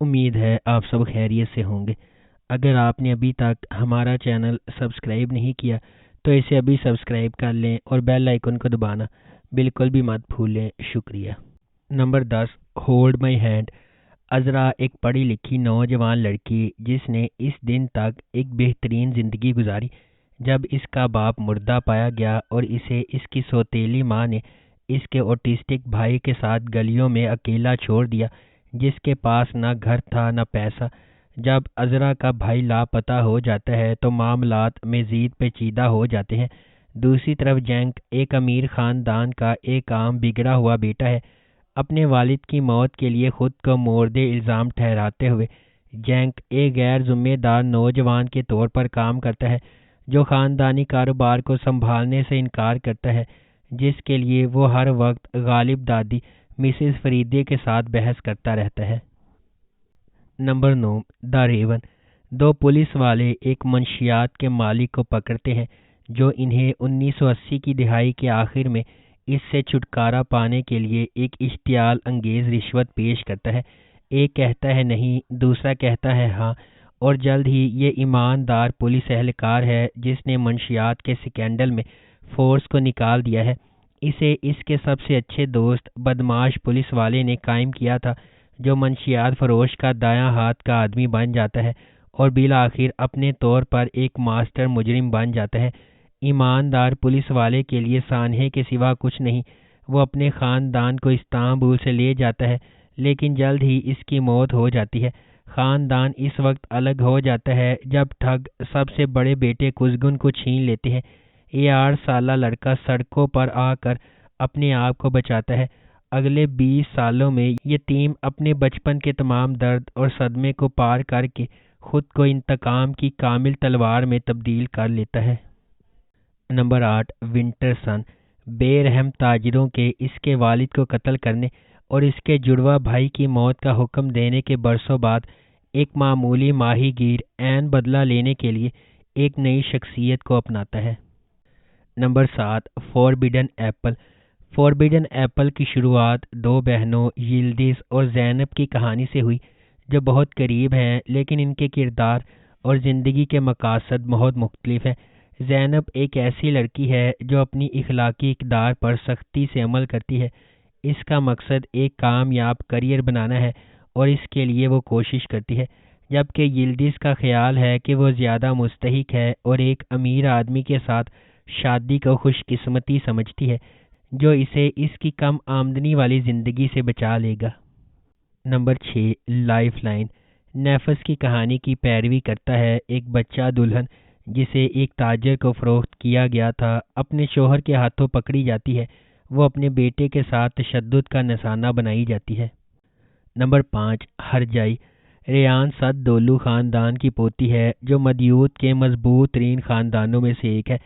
امید ہے آپ سب خیریت سے ہوں گے۔ اگر آپ نے ابھی تک ہمارا چینل سبسکرائب نہیں کیا تو اسے ابھی سبسکرائب کر لیں اور بیل آئیکن کو دبانا بالکل بھی مت بھولیں۔ شکریہ۔ Number 10، hold my hand. Azra ایک پڑھی لکھی نوجوان لڑکی جس نے اس دن تک ایک بہترین زندگی گزاری جب اس کا باپ مردہ پایا گیا اور اسے اس کی سوتیلی ماں نے اس کے اوٹسٹک بھائی کے ساتھ گلیوں میں اکیلا چھوڑ دیا، جس کے پاس نہ گھر تھا نہ پیسہ۔ جب عذرا کا بھائی لاپتہ ہو جاتا ہے تو معاملات مزید پیچیدہ ہو جاتے ہیں۔ دوسری طرف جینک ایک امیر خاندان کا ایک عام بگڑا ہوا بیٹا ہے۔ اپنے والد کی موت کے لیے خود کو مورد الزام ٹھہراتے ہوئے جینک ایک غیر ذمہ دار نوجوان کے طور پر کام کرتا ہے جو خاندانی کاروبار کو سنبھالنے سے انکار کرتا ہے، جس کے لیے وہ ہر وقت غالب دادی مسز فریدے کے ساتھ بحث کرتا رہتا ہے۔ نمبر 9، دا ریون۔ دو پولیس والے ایک منشیات کے مالک کو پکڑتے ہیں جو انہیں 1980 کی دہائی کے آخر میں اس سے چھٹکارا پانے کے لیے ایک اشتعال انگیز رشوت پیش کرتا ہے۔ ایک کہتا ہے نہیں، دوسرا کہتا ہے ہاں، اور جلد ہی یہ ایماندار پولیس اہلکار ہے جس نے منشیات کے سکینڈل میں فورس کو نکال دیا ہے۔ اسے اس کے سب سے اچھے دوست بدماش پولیس والے نے قائم کیا تھا جو منشیات فروش کا دایاں ہاتھ کا آدمی بن جاتا ہے اور بالآخر اپنے طور پر ایک ماسٹر مجرم بن جاتا ہے۔ ایماندار پولیس والے کے لیے سانحے کے سوا کچھ نہیں۔ وہ اپنے خاندان کو استنبول سے لے جاتا ہے لیکن جلد ہی اس کی موت ہو جاتی ہے۔ خاندان اس وقت الگ ہو جاتا ہے جب ٹھگ سب سے بڑے بیٹے قزگن کو چھین لیتے ہیں۔ یہ 8 سالہ لڑکا سڑکوں پر آ کر اپنے آپ کو بچاتا ہے۔ اگلے 20 سالوں میں یتیم اپنے بچپن کے تمام درد اور صدمے کو پار کر کے خود کو انتقام کی کامل تلوار میں تبدیل کر لیتا ہے۔ نمبر 8، ونٹر سن۔ بے رحم تاجروں کے اس کے والد کو قتل کرنے اور اس کے جڑواں بھائی کی موت کا حکم دینے کے برسوں بعد ایک معمولی ماہی گیر عین بدلہ لینے کے لیے ایک نئی شخصیت کو اپناتا ہے۔ Number 7، forbidden apple. Forbidden apple کی شروعات 2 بہنوں یلدز اور زینب کی کہانی سے ہوئی جو بہت قریب ہیں لیکن ان کے کردار اور زندگی کے مقاصد بہت مختلف ہیں۔ زینب ایک ایسی لڑکی ہے جو اپنی اخلاقی اقدار پر سختی سے عمل کرتی ہے۔ اس کا مقصد ایک کامیاب کیریئر بنانا ہے اور اس کے لیے وہ کوشش کرتی ہے، جبکہ یلدز کا خیال ہے کہ وہ زیادہ مستحق ہے اور ایک امیر آدمی کے ساتھ شادی کو خوش قسمتی سمجھتی ہے جو اسے اس کی کم آمدنی والی زندگی سے بچا لے گا۔ Number 6، life line. نیفس کی کہانی کی پیروی کرتا ہے ایک بچہ دلہن جسے ایک تاجر کو فروخت کیا گیا تھا اپنے شوہر کے ہاتھوں پکڑی جاتی ہے۔ وہ اپنے بیٹے کے ساتھ تشدد کا نشانہ بنائی جاتی ہے۔ نمبر 5، ہرجائی۔ ریان سد ڈولو خاندان کی پوتی ہے جو مدیوت کے مضبوط ترین خاندانوں میں سے ایک ہے۔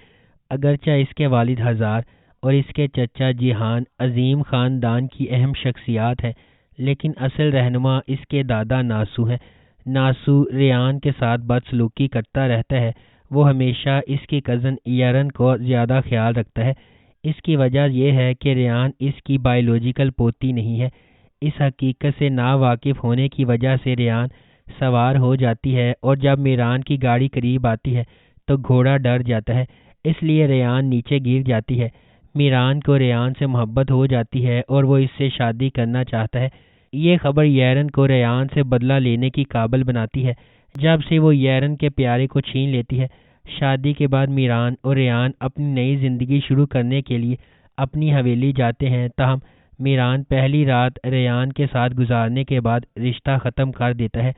اگرچہ اس کے والد ہزار اور اس کے چچا جیہان عظیم خاندان کی اہم شخصیات ہیں، لیکن اصل رہنما اس کے دادا ناسو ہیں۔ ناسو ریان کے ساتھ بدسلوکی کرتا رہتا ہے۔ وہ ہمیشہ اس کی کزن یرن کو زیادہ خیال رکھتا ہے۔ اس کی وجہ یہ ہے کہ ریان اس کی بائیولوجیکل پوتی نہیں ہے۔ اس حقیقت سے ناواقف ہونے کی وجہ سے ریان سوار ہو جاتی ہے اور جب میران کی گاڑی قریب آتی ہے تو گھوڑا ڈر جاتا ہے، اس لیے ریان نیچے گر جاتی ہے۔ میران کو ریان سے محبت ہو جاتی ہے اور وہ اس سے شادی کرنا چاہتا ہے۔ یہ خبر یرن کو ریان سے بدلہ لینے کی قابل بناتی ہے جب سے وہ یرن کے پیارے کو چھین لیتی ہے۔ شادی کے بعد میران اور ریان اپنی نئی زندگی شروع کرنے کے لیے اپنی حویلی جاتے ہیں، تاہم میران پہلی رات ریان کے ساتھ گزارنے کے بعد رشتہ ختم کر دیتا ہے۔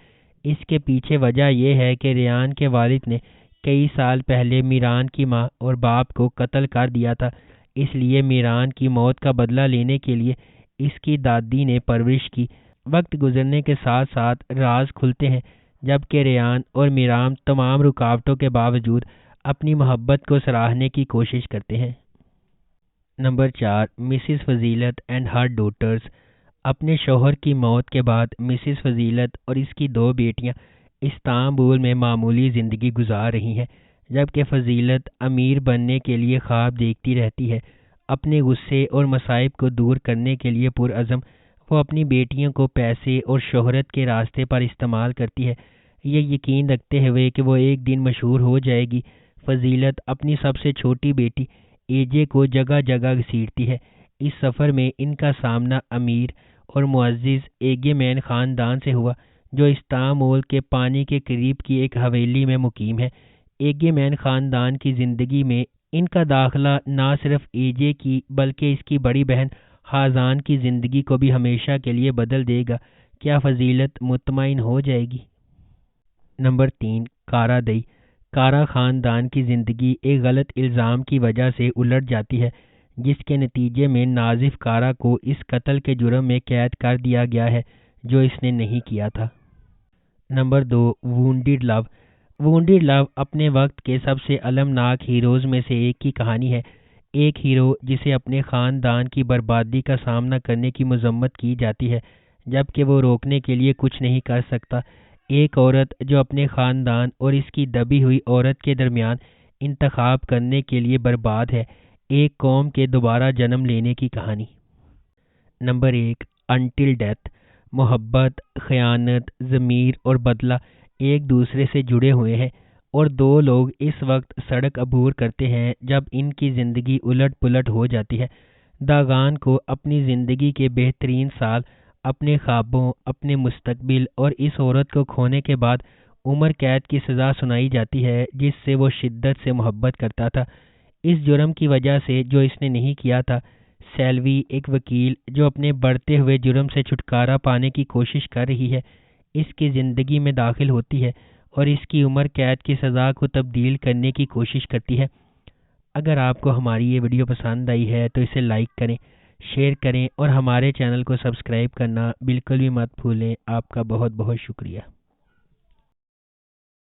اس کے پیچھے وجہ یہ ہے کہ ریان کے والد نے کئی سال پہلے میران کی ماں اور باپ کو قتل کر دیا تھا، اس لیے میران کی موت کا بدلہ لینے کے لیے اس کی دادی نے پرورش کی۔ وقت گزرنے کے ساتھ ساتھ راز کھلتے ہیں جبکہ ریان اور میران تمام رکاوٹوں کے باوجود اپنی محبت کو سراہنے کی کوشش کرتے ہیں۔ نمبر 4، مسز فضیلت اینڈ ہر ڈوٹرز۔ اپنے شوہر کی موت کے بعد مسز فضیلت اور اس کی 2 بیٹیاں استنبول میں معمولی زندگی گزار رہی ہیں، جبکہ فضیلت امیر بننے کے لیے خواب دیکھتی رہتی ہے۔ اپنے غصے اور مصائب کو دور کرنے کے لیے پرعزم وہ اپنی بیٹیوں کو پیسے اور شہرت کے راستے پر استعمال کرتی ہے، یہ یقین رکھتے ہوئے کہ وہ ایک دن مشہور ہو جائے گی۔ فضیلت اپنی سب سے چھوٹی بیٹی اے جے کو جگہ جگہ گھسیٹتی ہے۔ اس سفر میں ان کا سامنا امیر اور معزز ایگے مین خاندان سے ہوا، جو استانبول کے پانی کے قریب کی ایک حویلی میں مقیم ہے۔ ایگے مین خاندان کی زندگی میں ان کا داخلہ نہ صرف اے جے کی بلکہ اس کی بڑی بہن حازان کی زندگی کو بھی ہمیشہ کے لیے بدل دے گا۔ کیا فضیلت مطمئن ہو جائے گی؟ نمبر 3، کارا دئی۔ کارا خاندان کی زندگی ایک غلط الزام کی وجہ سے الٹ جاتی ہے، جس کے نتیجے میں نازف کارا کو اس قتل کے جرم میں قید کر دیا گیا ہے جو اس نے نہیں کیا تھا۔ نمبر 2، وونڈڈ لو۔ وونڈڈ لو اپنے وقت کے سب سے المناک ہیروز میں سے ایک کی کہانی ہے۔ ایک ہیرو جسے اپنے خاندان کی بربادی کا سامنا کرنے کی مذمت کی جاتی ہے جبکہ وہ روکنے کے لیے کچھ نہیں کر سکتا۔ ایک عورت جو اپنے خاندان اور اس کی دبی ہوئی عورت کے درمیان انتخاب کرنے کے لیے برباد ہے۔ ایک قوم کے دوبارہ جنم لینے کی کہانی۔ Number 1، until death. محبت، خیانت، ضمیر اور بدلہ ایک دوسرے سے جڑے ہوئے ہیں، اور دو لوگ اس وقت سڑک عبور کرتے ہیں جب ان کی زندگی الٹ پلٹ ہو جاتی ہے۔ داغان کو اپنی زندگی کے بہترین سال، اپنے خوابوں، اپنے مستقبل اور اس عورت کو کھونے کے بعد عمر قید کی سزا سنائی جاتی ہے جس سے وہ شدت سے محبت کرتا تھا، اس جرم کی وجہ سے جو اس نے نہیں کیا تھا۔ سیلوی، ایک وکیل جو اپنے بڑھتے ہوئے جرم سے چھٹکارا پانے کی کوشش کر رہی ہے، اس کی زندگی میں داخل ہوتی ہے اور اس کی عمر قید کی سزا کو تبدیل کرنے کی کوشش کرتی ہے۔ اگر آپ کو ہماری یہ ویڈیو پسند آئی ہے تو اسے لائک کریں، شیئر کریں اور ہمارے چینل کو سبسکرائب کرنا بالکل بھی مت بھولیں۔ آپ کا بہت بہت شکریہ۔